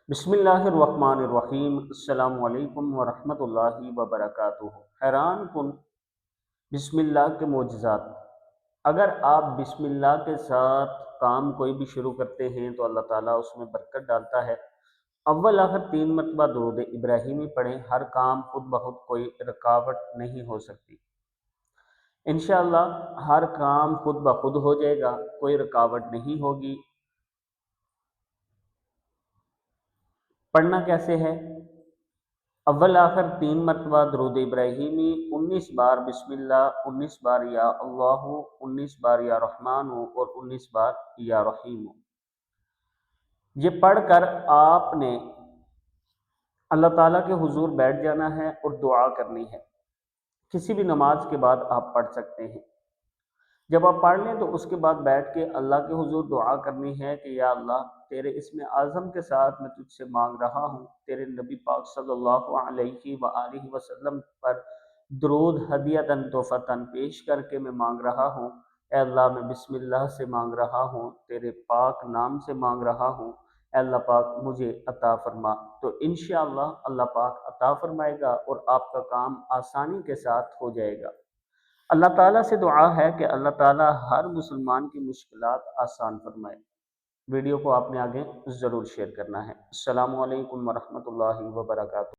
बिस्मिल्लाहिर्रहमानिर्रहीम। अस्सलामु अलैकुम वरहमतुल्लाहि वबरकातुहू। हैरान कुन बिस्मिल्लाह के मोजज़ात। अगर आप बिस्मिल्लाह के साथ काम कोई भी शुरू करते हैं तो अल्लाह ताला उसमें बरकत डालता है। अव्वल आखिर 3 मरतबा दुरूद इब्राहिमी पढ़ें, हर काम खुद ब खुद कोई रुकावट नहीं हो सकती। इंशाअल्लाह हर काम खुद ब खुद हो जाएगा, कोई रुकावट नहीं होगी। पढ़ना कैसे है? अव्वल आखिर 3 मरतबा दरूद इब्राहिमी, 19 बार बिस्मिल्लाह, 19 बार या अल्लाहु, 19 बार या रहमानु और 19 बार या रहीमु। ये पढ़कर आपने अल्लाह ताला के हुजूर बैठ जाना है और दुआ करनी है। किसी भी नमाज के बाद आप पढ़ सकते हैं। जब आप पढ़ लें तो उसके बाद बैठ के अल्लाह के हुजूर दुआ करनी है कि या अल्लाह, तेरे इसमें आज़म के साथ मैं तुझसे मांग रहा हूँ, तेरे नबी पाक सल्लल्लाहु अलैहि व आलिहि वसल्लम पर दरूद हदियतन तोहफ़तन पेश करके मैं मांग रहा हूँ। ए अल्लाह, मैं बिस्मिल्लाह से मांग रहा हूँ, तेरे पाक नाम से मांग रहा हूँ। ए अल्लाह पाक, मुझे अता फरमा। तो इंशाअल्लाह अल्लाह पाक अता फरमाएगा और आपका काम आसानी के साथ हो जाएगा। अल्लाह ताला से दुआ है कि अल्लाह ताला हर मुसलमान की मुश्किलात आसान फरमाए। वीडियो को आपने आगे ज़रूर शेयर करना है। अस्सलामु अलैकुम वरहमतुल्लाहि वबरकातुहू।